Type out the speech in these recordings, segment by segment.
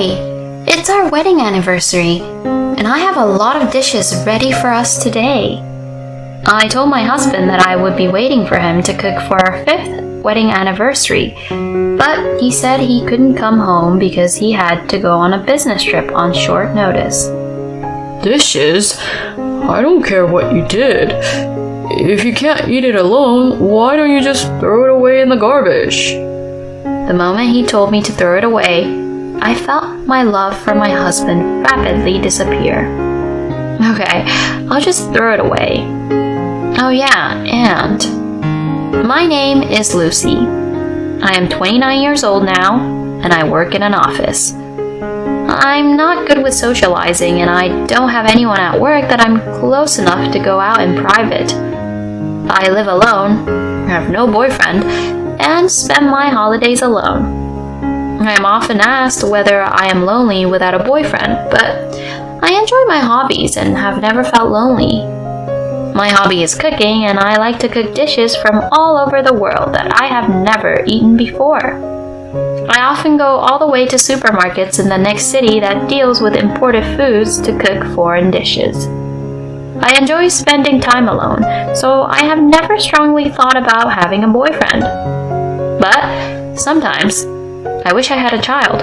Hey, it's our wedding anniversary, and I have a lot of dishes ready for us today. I told my husband that I would be waiting for him to cook for our 5th wedding anniversary, but he said he couldn't come home because he had to go on a business trip on short notice. Dishes? I don't care what you did. If you can't eat it alone, why don't you just throw it away in the garbage? The moment he told me to throw it away, I felt my love for my husband rapidly disappear. Okay, I'll just throw it away. Oh yeah, and my name is Lucy. I am 29 years old now, and I work in an office. I'm not good with socializing, and I don't have anyone at work that I'm close enough to go out in private. I live alone, have no boyfriend, and spend my holidays alone. I am often asked whether I am lonely without a boyfriend, but I enjoy my hobbies and have never felt lonely. My hobby is cooking, and I like to cook dishes from all over the world that I have never eaten before. I often go all the way to supermarkets in the next city that deals with imported foods to cook foreign dishes. I enjoy spending time alone, so I have never strongly thought about having a boyfriend. But sometimes, I wish I had a child.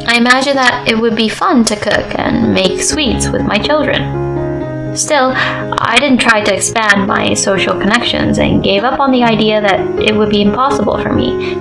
I imagine that it would be fun to cook and make sweets with my children. Still, I didn't try to expand my social connections and gave up on the idea that it would be impossible for me,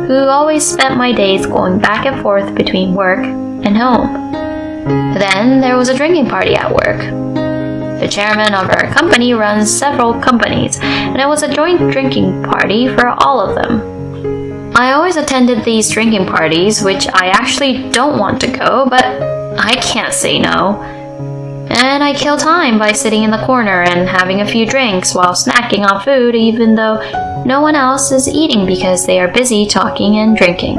who always spent my days going back and forth between work and home. Then there was a drinking party at work. The chairman of our company runs several companies, and it was a joint drinking party for all of them. I always attended these drinking parties, which I actually don't want to go, but I can't say no. And I kill time by sitting in the corner and having a few drinks while snacking on food, even though no one else is eating because they are busy talking and drinking.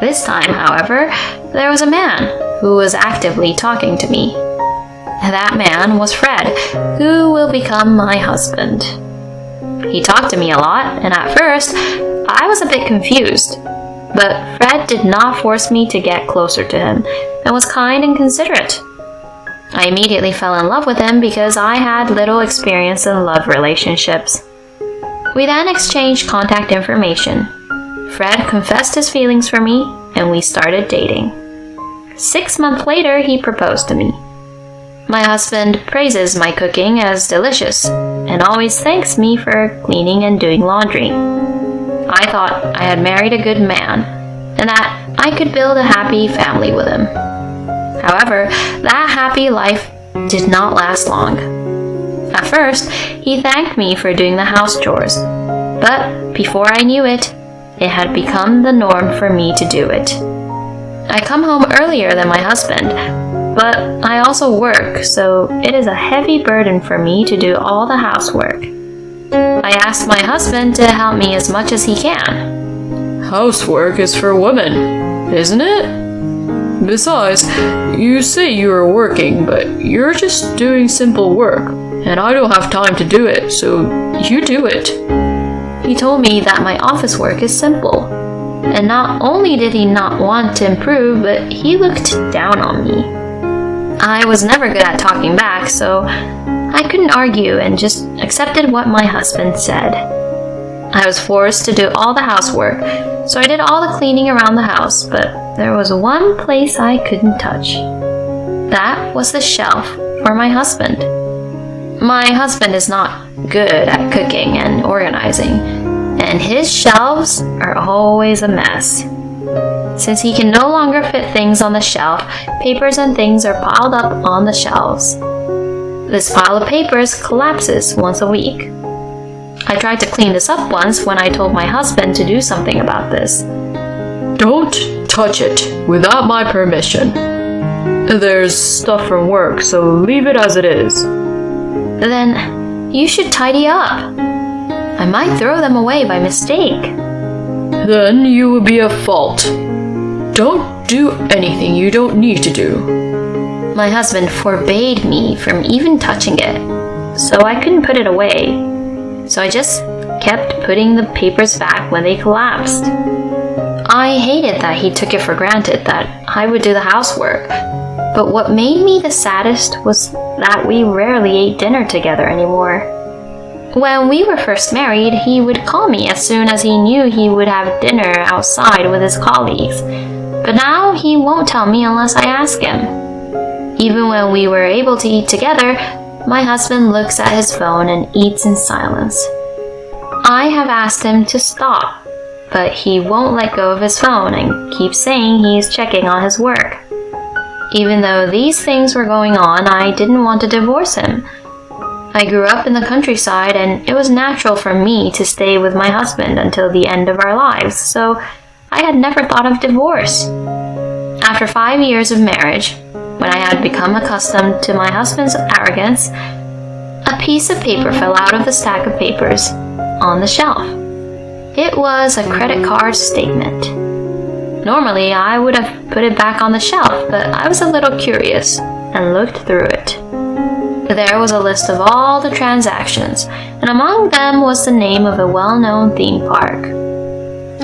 This time, however, there was a man who was actively talking to me. That man was Fred, who will become my husband. He talked to me a lot, and at first, I was a bit confused. But Fred did not force me to get closer to him, and was kind and considerate. I immediately fell in love with him because I had little experience in love relationships. We then exchanged contact information. Fred confessed his feelings for me, and we started dating. 6 months later, he proposed to me. My husband praises my cooking as delicious, and always thanks me for cleaning and doing laundry. I thought I had married a good man, and that I could build a happy family with him. However, that happy life did not last long. At first, he thanked me for doing the house chores, but before I knew it, it had become the norm for me to do it. I come home earlier than my husband, but I also work, so it is a heavy burden for me to do all the housework. I asked my husband to help me as much as he can. Housework is for women, isn't it? Besides, you say you are working, but you're just doing simple work, and I don't have time to do it, so you do it. He told me that my office work is simple, and not only did he not want to improve, but he looked down on me. I was never good at talking back, so I couldn't argue and just accepted what my husband said. I was forced to do all the housework, so I did all the cleaning around the house, but there was one place I couldn't touch. That was the shelf for my husband. My husband is not good at cooking and organizing, and his shelves are always a mess. Since he can no longer fit things on the shelf, papers and things are piled up on the shelves. This pile of papers collapses once a week. I tried to clean this up once when I told my husband to do something about this. Don't touch it without my permission. There's stuff from work, so leave it as it is. Then you should tidy up. I might throw them away by mistake. Then you will be at fault. Don't do anything you don't need to do. My husband forbade me from even touching it, so I couldn't put it away. So I just kept putting the papers back when they collapsed. I hated that he took it for granted that I would do the housework. But what made me the saddest was that we rarely ate dinner together anymore. When we were first married, he would call me as soon as he knew he would have dinner outside with his colleagues. But now he won't tell me unless I ask him. Even when we were able to eat together, my husband looks at his phone and eats in silence. I have asked him to stop, but he won't let go of his phone and keeps saying he is checking on his work. Even though these things were going on, I didn't want to divorce him. I grew up in the countryside, and it was natural for me to stay with my husband until the end of our lives, so I had never thought of divorce. After 5 years of marriage, when I had become accustomed to my husband's arrogance, a piece of paper fell out of the stack of papers on the shelf. It was a credit card statement. Normally, I would have put it back on the shelf, but I was a little curious and looked through it. There was a list of all the transactions, and among them was the name of a well-known theme park.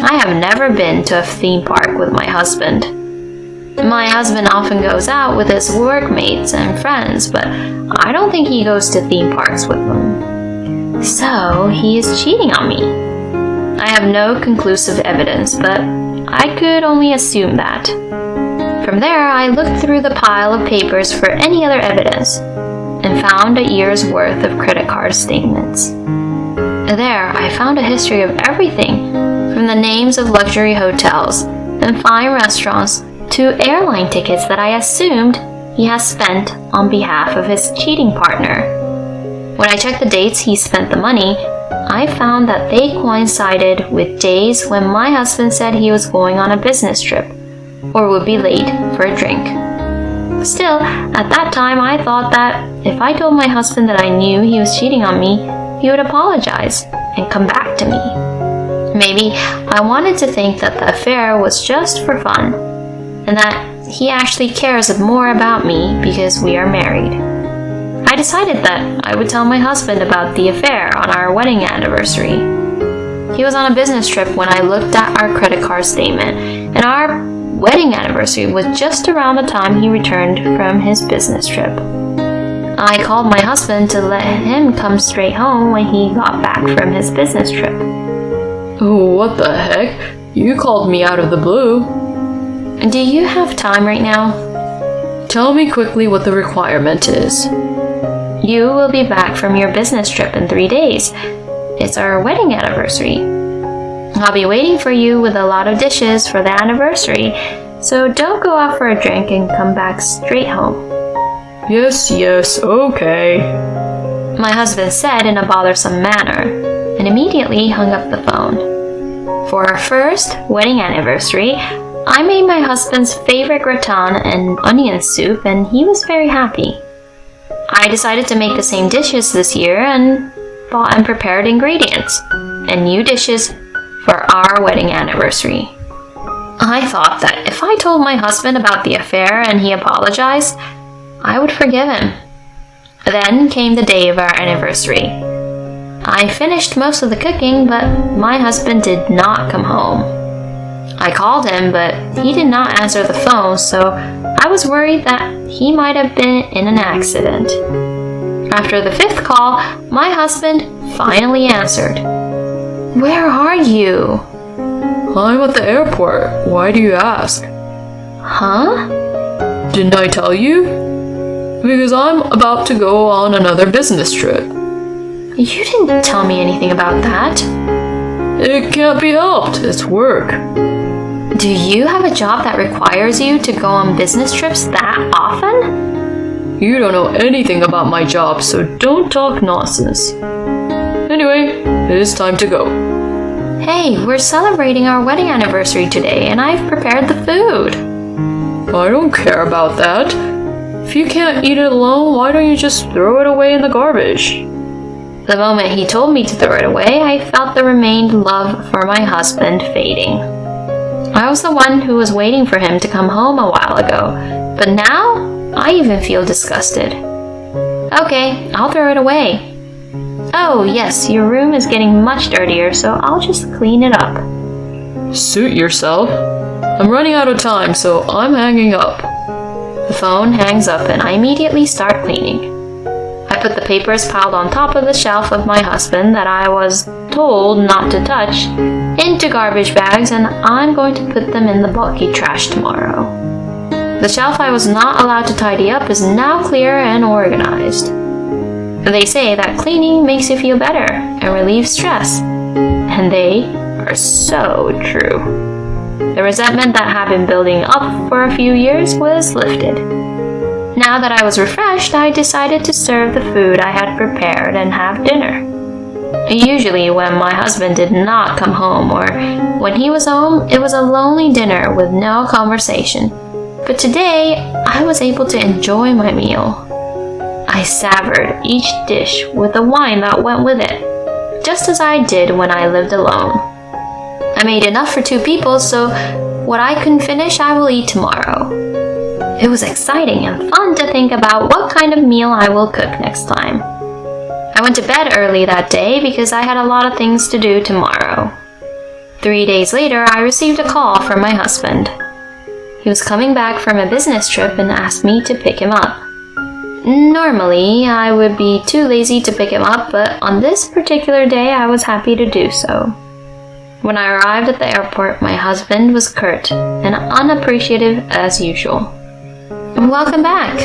I have never been to a theme park with my husband. My husband often goes out with his workmates and friends, but I don't think he goes to theme parks with them. So, he is cheating on me. I have no conclusive evidence, but I could only assume that. From there, I looked through the pile of papers for any other evidence, and found a year's worth of credit card statements. There, I found a history of everything, from the names of luxury hotels and fine restaurants to airline tickets that I assumed he has spent on behalf of his cheating partner. When I checked the dates he spent the money, I found that they coincided with days when my husband said he was going on a business trip or would be late for a drink. Still, at that time I thought that if I told my husband that I knew he was cheating on me, he would apologize and come back to me. Maybe I wanted to think that the affair was just for fun, and that he actually cares more about me because we are married. I decided that I would tell my husband about the affair on our wedding anniversary. He was on a business trip when I looked at our credit card statement, and our wedding anniversary was just around the time he returned from his business trip. I called my husband to let him come straight home when he got back from his business trip. What the heck? You called me out of the blue. Do you have time right now? Tell me quickly what the requirement is. You will be back from your business trip in 3 days. It's our wedding anniversary. I'll be waiting for you with a lot of dishes for the anniversary, so don't go out for a drink and come back straight home. Yes, okay. My husband said in a bothersome manner, and immediately hung up the phone. For our first wedding anniversary, I made my husband's favorite gratin and onion soup, and he was very happy. I decided to make the same dishes this year and bought and prepared ingredients and new dishes for our wedding anniversary. I thought that if I told my husband about the affair and he apologized, I would forgive him. Then came the day of our anniversary. I finished most of the cooking, but my husband did not come home. I called him, but he did not answer the phone, so I was worried that he might have been in an accident. After the 5th call, my husband finally answered. Where are you? I'm at the airport. Why do you ask? Huh? Didn't I tell you? Because I'm about to go on another business trip. You didn't tell me anything about that. It can't be helped. It's work. Do you have a job that requires you to go on business trips that often? You don't know anything about my job, so don't talk nonsense. Anyway, it is time to go. Hey, we're celebrating our wedding anniversary today, and I've prepared the food. I don't care about that. If you can't eat it alone, why don't you just throw it away in the garbage? The moment he told me to throw it away, I felt the remained love for my husband fading. I was the one who was waiting for him to come home a while ago, but now I even feel disgusted. Okay, I'll throw it away. Oh, yes, your room is getting much dirtier, so I'll just clean it up. Suit yourself. I'm running out of time, so I'm hanging up. The phone hangs up and I immediately start cleaning. I put the papers piled on top of the shelf of my husband that I was told not to touch into garbage bags, and I'm going to put them in the bulky trash tomorrow. The shelf I was not allowed to tidy up is now clear and organized. They say that cleaning makes you feel better and relieves stress, and they are so true. The resentment that had been building up for a few years was lifted. Now that I was refreshed, I decided to serve the food I had prepared and have dinner. Usually when my husband did not come home, or when he was home, it was a lonely dinner with no conversation. But today, I was able to enjoy my meal. I savored each dish with the wine that went with it, just as I did when I lived alone. I made enough for 2 people, so what I couldn't finish, I will eat tomorrow. It was exciting and fun to think about what kind of meal I will cook next time. I went to bed early that day because I had a lot of things to do tomorrow. 3 days later, I received a call from my husband. He was coming back from a business trip and asked me to pick him up. Normally, I would be too lazy to pick him up, but on this particular day, I was happy to do so. When I arrived at the airport, my husband was curt and unappreciative as usual. Welcome back.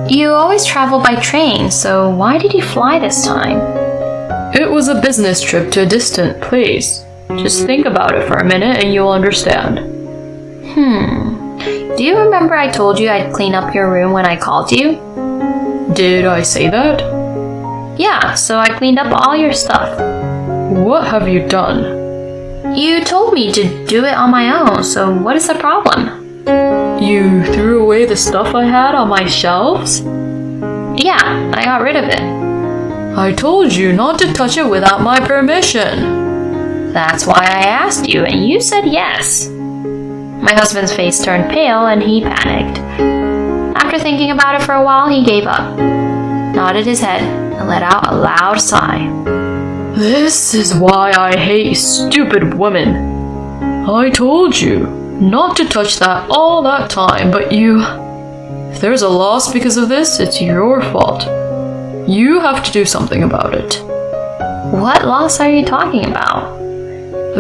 You always travel by train, so why did you fly this time? It was a business trip to a distant place. Just think about it for a minute and you'll understand. Do you remember I told you I'd clean up your room when I called you? Did I say that? Yeah, so I cleaned up all your stuff. What have you done? You told me to do it on my own, so what is the problem? You threw away the stuff I had on my shelves? Yeah, I got rid of it. I told you not to touch it without my permission. That's why I asked you, and you said yes. My husband's face turned pale and he panicked. After thinking about it for a while, he gave up, nodded his head, and let out a loud sigh. This is why I hate stupid women. I told you not to touch that all that time, but you... If there's a loss because of this, it's your fault. You have to do something about it. What loss are you talking about?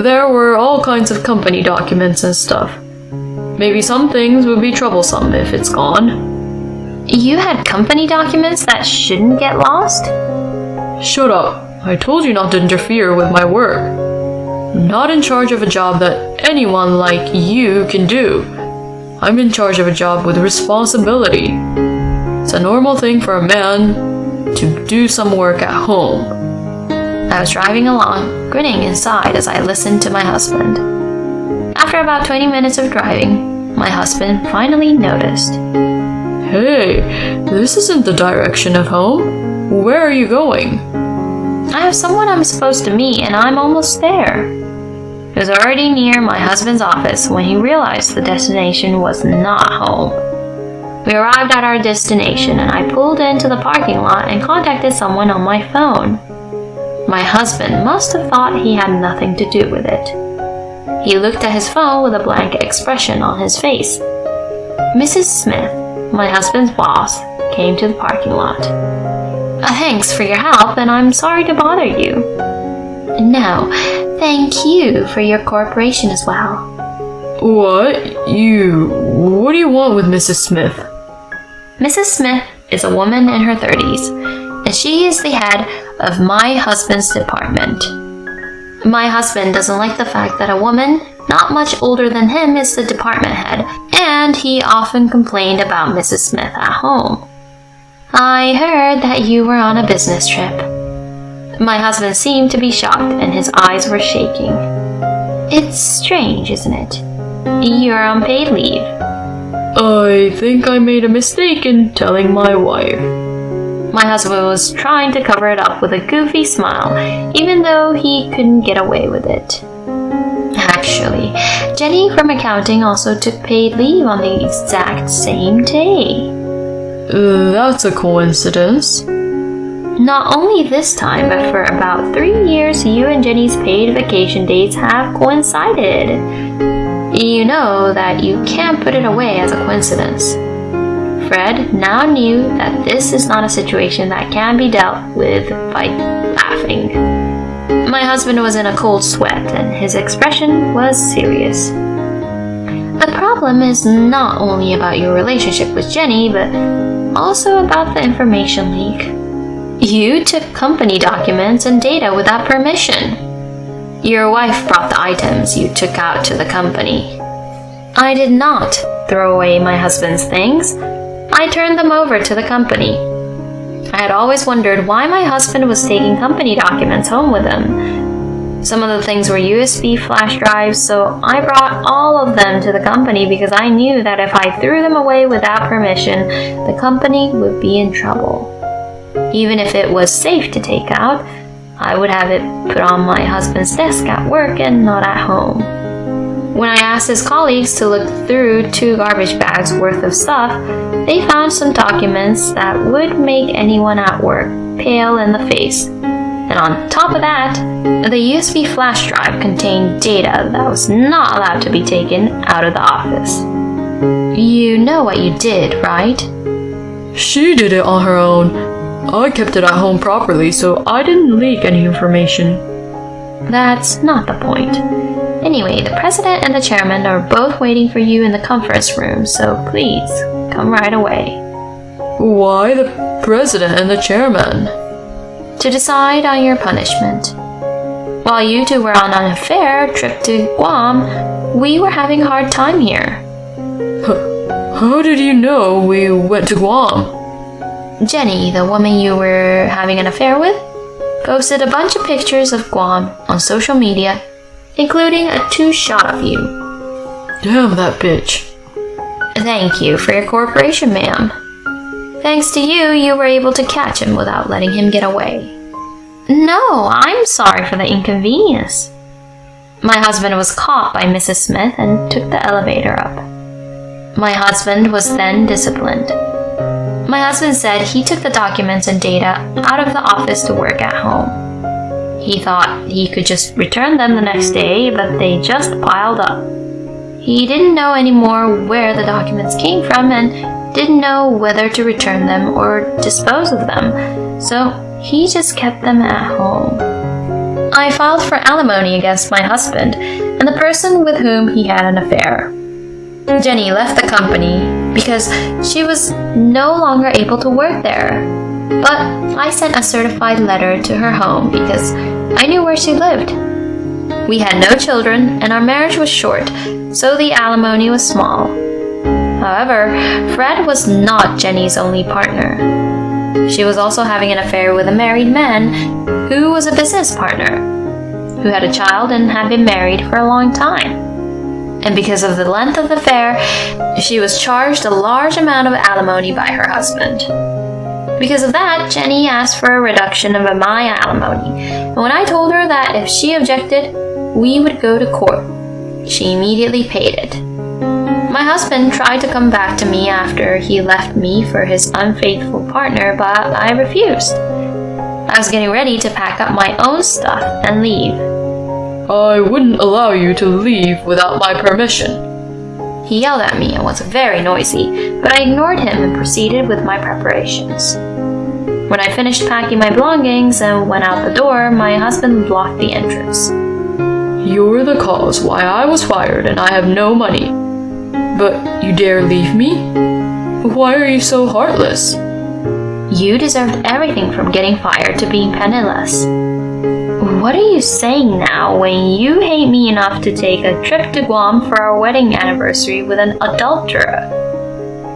There were all kinds of company documents and stuff. Maybe some things would be troublesome if it's gone. You had company documents that shouldn't get lost? Shut up. I told you not to interfere with my work. I'm not in charge of a job that anyone like you can do. I'm in charge of a job with responsibility. It's a normal thing for a man to do some work at home. I was driving along, grinning inside as I listened to my husband. After about 20 minutes of driving, my husband finally noticed. Hey, this isn't the direction of home. Where are you going? I have someone I'm supposed to meet and I'm almost there. It was already near my husband's office when he realized the destination was not home. We arrived at our destination and I pulled into the parking lot and contacted someone on my phone. My husband must have thought he had nothing to do with it. He looked at his phone with a blank expression on his face. Mrs. Smith, my husband's boss, came to the parking lot. Thanks for your help, and I'm sorry to bother you. No, thank you for your cooperation as well. What do you want with Mrs. Smith? Mrs. Smith is a woman in her 30s, and she is the head of my husband's department. My husband doesn't like the fact that a woman not much older than him is the department head, and he often complained about Mrs. Smith at home. I heard that you were on a business trip. My husband seemed to be shocked, and his eyes were shaking. It's strange, isn't it? You're on paid leave. I think I made a mistake in telling my wife. My husband was trying to cover it up with a goofy smile, even though he couldn't get away with it. Actually, Jenny from accounting also took paid leave on the exact same day. That's a coincidence. Not only this time, but for about 3 years, you and Jenny's paid vacation dates have coincided. You know that you can't put it away as a coincidence. Fred now knew that this is not a situation that can be dealt with by laughing. My husband was in a cold sweat, and his expression was serious. The problem is not only about your relationship with Jenny, but also about the information leak. You took company documents and data without permission. Your wife brought the items you took out to the company. I did not throw away my husband's things. I turned them over to the company. I had always wondered why my husband was taking company documents home with him. Some of the things were USB flash drives, so I brought all of them to the company because I knew that if I threw them away without permission, the company would be in trouble. Even if it was safe to take out, I would have it put on my husband's desk at work and not at home. When I asked his colleagues to look through 2 garbage bags worth of stuff, they found some documents that would make anyone at work pale in the face. And on top of that, the USB flash drive contained data that was not allowed to be taken out of the office. You know what you did, right? She did it on her own. I kept it at home properly, so I didn't leak any information. That's not the point. Anyway, the president and the chairman are both waiting for you in the conference room, so please, come right away. Why the president and the chairman? To decide on your punishment. While you two were on an affair trip to Guam, we were having a hard time here. How did you know we went to Guam? Jenny, the woman you were having an affair with, posted a bunch of pictures of Guam on social media, including a 2-shot of you. Damn that bitch. Thank you for your cooperation, ma'am. Thanks to you, you were able to catch him without letting him get away. No, I'm sorry for the inconvenience. My husband was caught by Mrs. Smith and took the elevator up. My husband was then disciplined. My husband said he took the documents and data out of the office to work at home. He thought he could just return them the next day, but they just piled up. He didn't know anymore where the documents came from and didn't know whether to return them or dispose of them, so he just kept them at home. I filed for alimony against my husband and the person with whom he had an affair. Jenny left the company because she was no longer able to work there. But I sent a certified letter to her home because I knew where she lived. We had no children and our marriage was short, so the alimony was small. However, Fred was not Jenny's only partner. She was also having an affair with a married man who was a business partner, who had a child and had been married for a long time. And because of the length of the affair, she was charged a large amount of alimony by her husband. Because of that, Jenny asked for a reduction of my alimony, and when I told her that if she objected, we would go to court, she immediately paid it. My husband tried to come back to me after he left me for his unfaithful partner, but I refused. I was getting ready to pack up my own stuff and leave. I wouldn't allow you to leave without my permission. He yelled at me and was very noisy, but I ignored him and proceeded with my preparations. When I finished packing my belongings and went out the door, my husband blocked the entrance. You're the cause why I was fired and I have no money. But you dare leave me? Why are you so heartless? You deserved everything from getting fired to being penniless. What are you saying now when you hate me enough to take a trip to Guam for our wedding anniversary with an adulterer?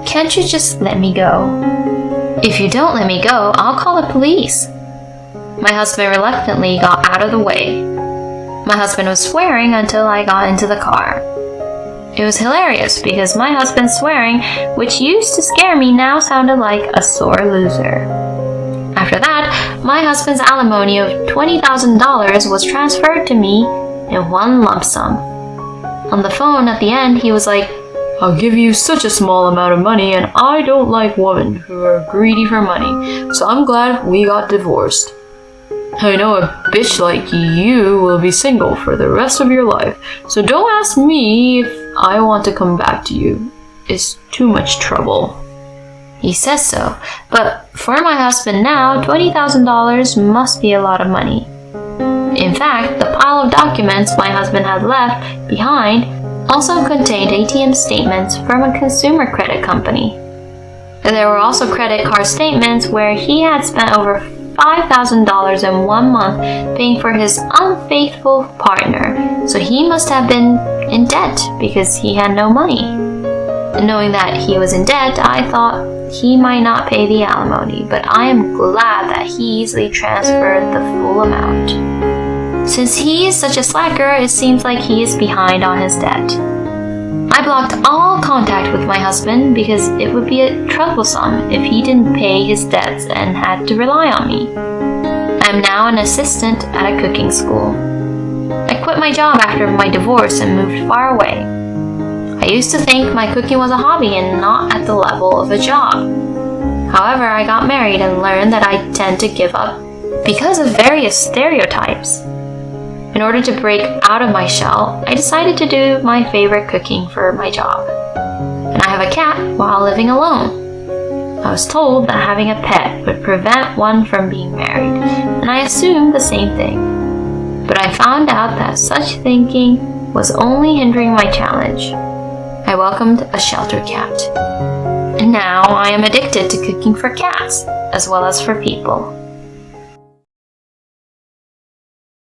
Can't you just let me go? If you don't let me go, I'll call the police. My husband reluctantly got out of the way. My husband was swearing until I got into the car. It was hilarious because my husband's swearing, which used to scare me, now sounded like a sore loser. After that, my husband's alimony of $20,000 was transferred to me in one lump sum. On the phone at the end, he was like, I'll give you such a small amount of money, and I don't like women who are greedy for money, so I'm glad we got divorced. I know a bitch like you will be single for the rest of your life, so don't ask me if I want to come back to you. It's too much trouble. He says so, but for my husband now, $20,000 must be a lot of money. In fact, the pile of documents my husband had left behind also contained ATM statements from a consumer credit company. There were also credit card statements where he had spent over $5,000 in 1 month paying for his unfaithful partner, so he must have been in debt because he had no money. Knowing that he was in debt, I thought he might not pay the alimony, but I am glad that he easily transferred the full amount. Since he is such a slacker, it seems like he is behind on his debt. I blocked all contact with my husband because it would be troublesome if he didn't pay his debts and had to rely on me. I am now an assistant at a cooking school. I quit my job after my divorce and moved far away. I used to think my cooking was a hobby and not at the level of a job. However, I got married and learned that I tend to give up because of various stereotypes. In order to break out of my shell, I decided to do my favorite cooking for my job. And I have a cat while living alone. I was told that having a pet would prevent one from being married, and I assumed the same thing. But I found out that such thinking was only hindering my challenge. I welcomed a shelter cat. And now I am addicted to cooking for cats, as well as for people.